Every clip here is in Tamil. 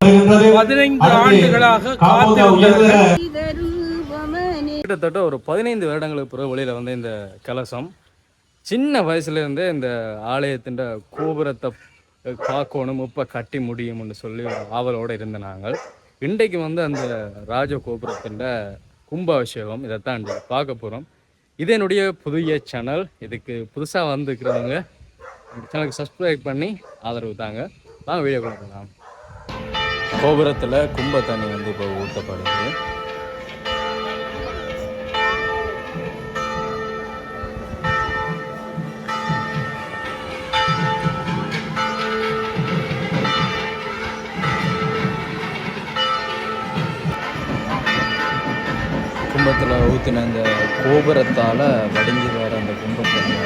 15 ஆண்டுகளாக கிட்டத்தட்ட ஒரு 15 வருடங்களுக்கு பிறகு வெளியில வந்து இந்த கலசம் சின்ன வயசுல இருந்தே இந்த ஆலயத்தின் கோபுரத்தை பார்க்கணும் இப்ப கட்டி முடியும்னு சொல்லி ஆவலோட இருந்த நாங்கள் இன்றைக்கு வந்து அந்த ராஜ கோபுரத்தின் கும்பாபிஷேகம் இதைத்தான் பார்க்க போறோம். இது என்னுடைய புதிய சேனல். இதுக்கு புதுசாக வந்துருக்கிறவங்க சேனலுக்கு சப்ஸ்கிரைப் பண்ணி ஆதரவு தாங்க. வாங்க வீடியோ கொடுக்கலாம். கோபுரத்தில் கும்ப தண்ணி வந்து இப்போ ஊற்றப்படுது. கும்பத்தில் ஊற்றின அந்த கோபுரத்தால் வடிஞ்சு வர அந்த கும்பத்தில்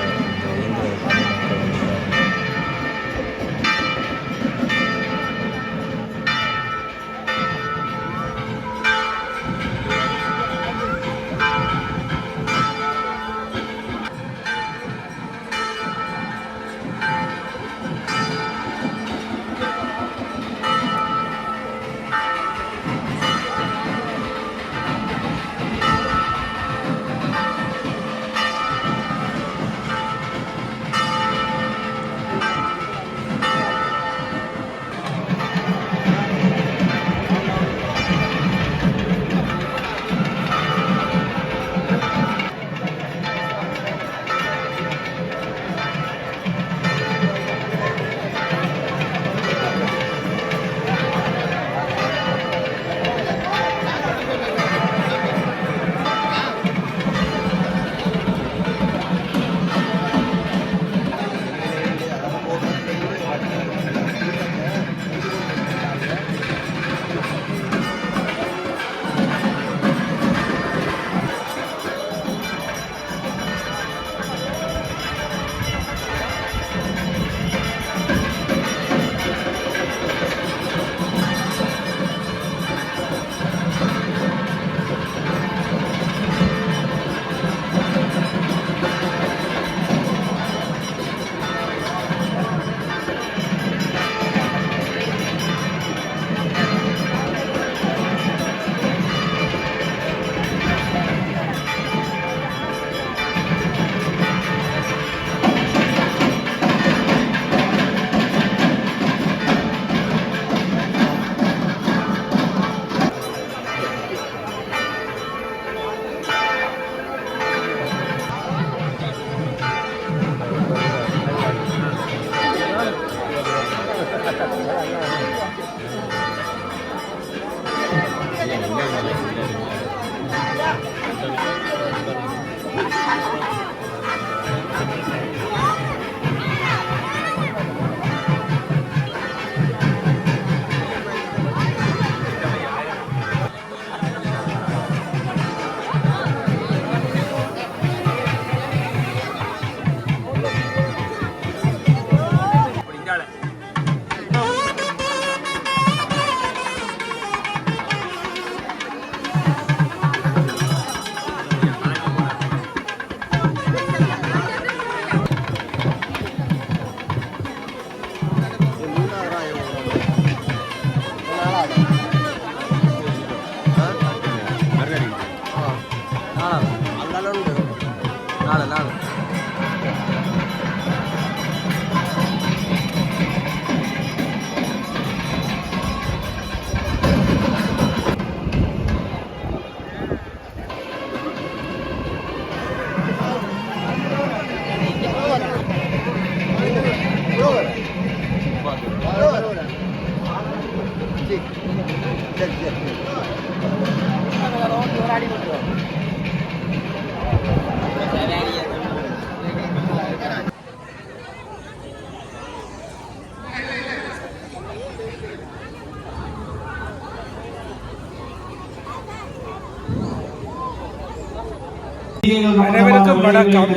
அனைவருக்கும் வணக்கம்.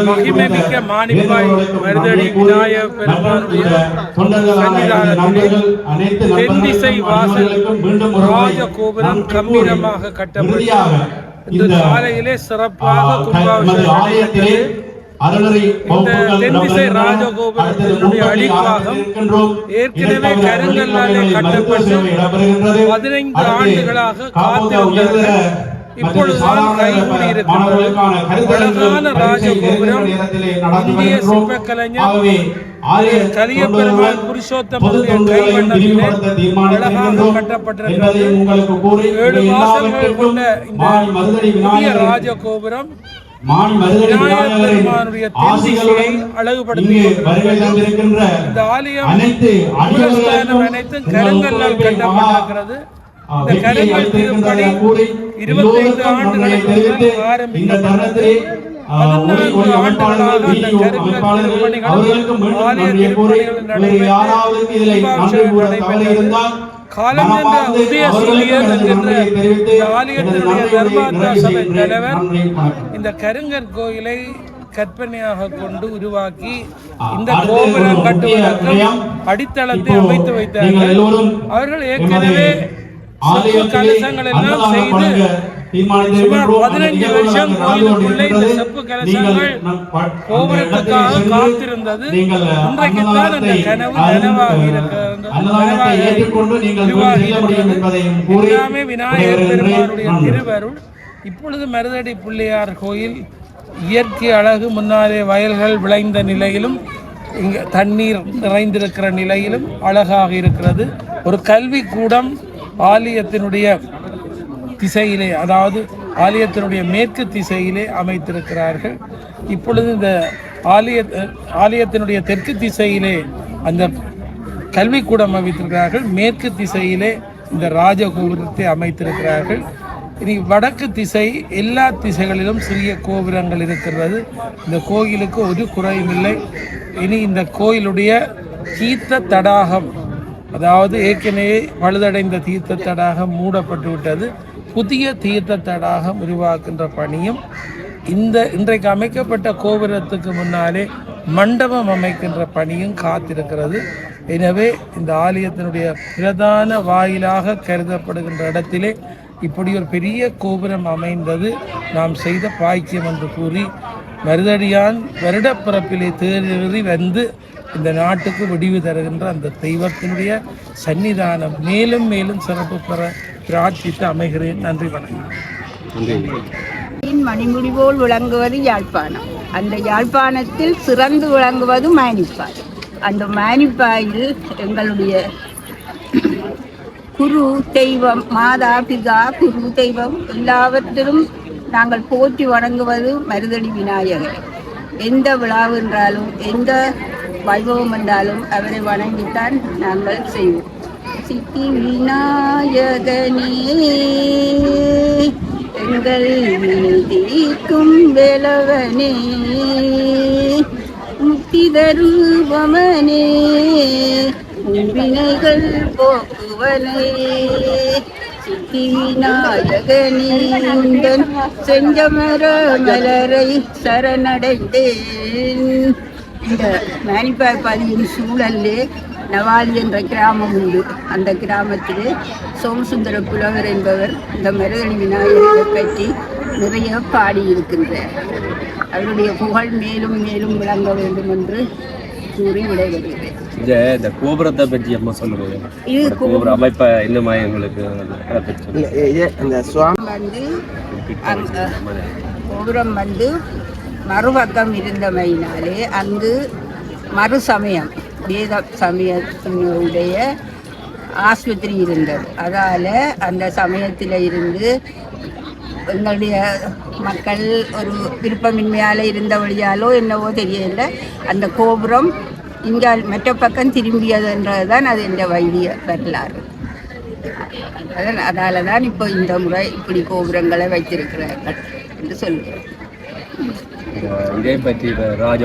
மகிமைமிக்க மாணிப்பாய் மருதடி விநாயகர் பெருமானுடைய சன்னிதானத்திலே தென்திசை வாசல் ராஜ கோபுரம் கம்பீரமாக கட்டப்பட்டு இந்த சாலையிலே சிறப்பாக கும்பாபிஷேகம் இந்த தென்திசை ராஜகோபுரத்தினுடைய அடிப்பாகம் ஏற்கனவே கருங்கல்லாலே கட்டப்பட்டு 15 ஆண்டுகளாக காத்திருந்தார்கள். இப்பொழுதுதான் கைகூடி இருக்கின்றது. அழகான ராஜகோபுரம் இந்திய சிற்பக்கலைஞர் கலியபெருமாள் புருஷோத்தமனுடைய கைவண்ணத்திலே அழகாக கட்டப்பட்டிருக்கிறது. 7 வாசல்கள் கொண்ட இந்த புதிய ராஜகோபுரம் விநாயகர் பெருமானுடைய தென்திசையை அழகுபடுத்தி இந்த ஆலயம் மூலஸ்தானம் அனைத்தும் கருங்கல்லால் கட்டப்பட்டிருக்கிறது. இந்த கருங்கல் திருப்பணி 25 ஆண்டுகளுக்கு ஆரம்பிக்கப்பட்டது. 14 ஆண்டுகளாக அந்த கருங்கல் திருப்பணிகளும் ஆலய திருப்பணிகளும் நடைபெற்றது. காலமென்ற உதய சூரியன் என்கின்ற இந்த ஆலயத்தினுடைய தர்மாத்ரா சபை தலைவர் இந்த கருங்கற் கோயிலை கற்பனையாக கொண்டு உருவாக்கி இந்த கோபுரம் கட்டுவதற்கும் அடித்தளத்தை அமைத்து வைத்தார்கள். அவர்கள் ஏற்கனவே செப்பு கலசங்கள் எல்லாம் செய்து சுமார் 15 வருஷம் கோயிலுக்குள்ளே இந்த செப்பு கலசங்கள் கோபுரத்துக்காக காத்திருந்தது. இன்றைக்குத்தான் அந்த கனவு நனவாகி எல்லாமே விநாயகர் பெருமானுடைய திருவருள். இப்பொழுது மருதடி பிள்ளையார் கோயில் இயற்கை அழகு, முன்னாலே வயல்கள் விளைந்த நிலையிலும் இங்கே தண்ணீர் நிறைந்திருக்கிற நிலையிலும் அழகாக இருக்கிறது. ஒரு கல்விக்கூடம் ஆலயத்தினுடைய திசையிலே, அதாவது ஆலயத்தினுடைய மேற்கு திசையிலே அமைத்திருக்கிறார்கள். இப்பொழுது இந்த ஆலயத்தினுடைய தெற்கு திசையிலே அந்த கல்விக்கூடம் அமைத்திருக்கிறார்கள். மேற்கு திசையிலே இந்த ராஜகோபுரத்தை அமைத்திருக்கிறார்கள். இனி வடக்கு திசை, எல்லா திசைகளிலும் சிறிய கோபுரங்கள் இருக்கிறது. இந்த கோயிலுக்கு ஒரு குறையும் இல்லை. இனி இந்த கோயிலுடைய தீர்த்த தடாகம், அதாவது ஏற்கனவே பழுதடைந்த தீர்த்த தடாகம் மூடப்பட்டு விட்டது. புதிய தீர்த்த தடாகம் உருவாக்குகின்ற பணியும் இன்றைக்கு அமைக்கப்பட்ட கோபுரத்துக்கு முன்னாலே மண்டபம் அமைக்கின்ற பணியும் காத்திருக்கிறது. எனவே இந்த ஆலயத்தினுடைய பிரதான வாயிலாக கருதப்படுகின்ற இடத்திலே இப்படி ஒரு பெரிய கோபுரம் அமைந்தது நாம் செய்த பாக்கியம் என்று கூறி, மருதடியான் வருடப்பிறப்பிலே தேறி வந்து இந்த நாட்டுக்கு விடிவு தருகின்ற அந்த தெய்வத்தினுடைய சன்னிதானம் மேலும் மேலும் சிறப்பு பெற பிரார்த்தித்து அமைகிறேன். நன்றி, வணக்கம். மணிமுடி போல் விளங்குவது யாழ்ப்பாணம். அந்த யாழ்ப்பாணத்தில் சிறந்து விளங்குவது மானிப்பாய். அந்த மானிப்பாயில் எங்களுடைய குரு தெய்வம், மாதா பிதா குரு தெய்வம் எல்லாவற்றிலும் நாங்கள் போற்றி வணங்குவது மருதடி விநாயகர். எந்த விழாவென்றாலும் எந்த வைபவம் என்றாலும் அவரை வணங்கித்தான் நாங்கள் செய்வோம். சித்தி விநாயகனே எங்கள் தீர்க்கும் வேலவனே, முக்தி தருபவனே, வினைகள் போக்குவனே, சித்தி விநாயகனே உந்தன் செஞ்சமர மலரை சரணடைந்தேன். இந்த மானிப்பாய் பதியின் சூழலே நவாலி என்ற கிராமம் உண்டு. அந்த கிராமத்திலே சோமசுந்தர புலவர் என்பவர் இந்த மருதடி விநாயகரை பற்றி நிறைய பாடியிருக்கின்றார். அவருடைய புகழ் மேலும் மேலும் விளங்க வேண்டும் என்று கூறி விடைபெறுகிறேன். இந்த கோபுரத்தை பற்றி அம்மா சொல்லுங்க. இது கோபுர அமைப்பை இன்னும் எங்களுக்கு கோபுரம் வந்து மறுபக்கம் இருந்தமையினாலே அங்கு மறு சமயம் வேத சமயத்தினுடைய ஆஸ்பத்திரி இருந்தது. அதால் அந்த சமயத்தில் இருந்து எங்களுடைய மக்கள் ஒரு விருப்பமின்மையால் இருந்த வழியாலோ என்னவோ தெரியல, அந்த கோபுரம் இங்கே மற்ற பக்கம் திரும்பியதுன்றது தான் அது இந்த வைத்திய வரலாறு. அதால் தான் இப்போ இந்த முறை இப்படி கோபுரங்களை வைத்திருக்கிறார்கள் என்று சொல்லுகிறேன். இதை பற்றி ராஜ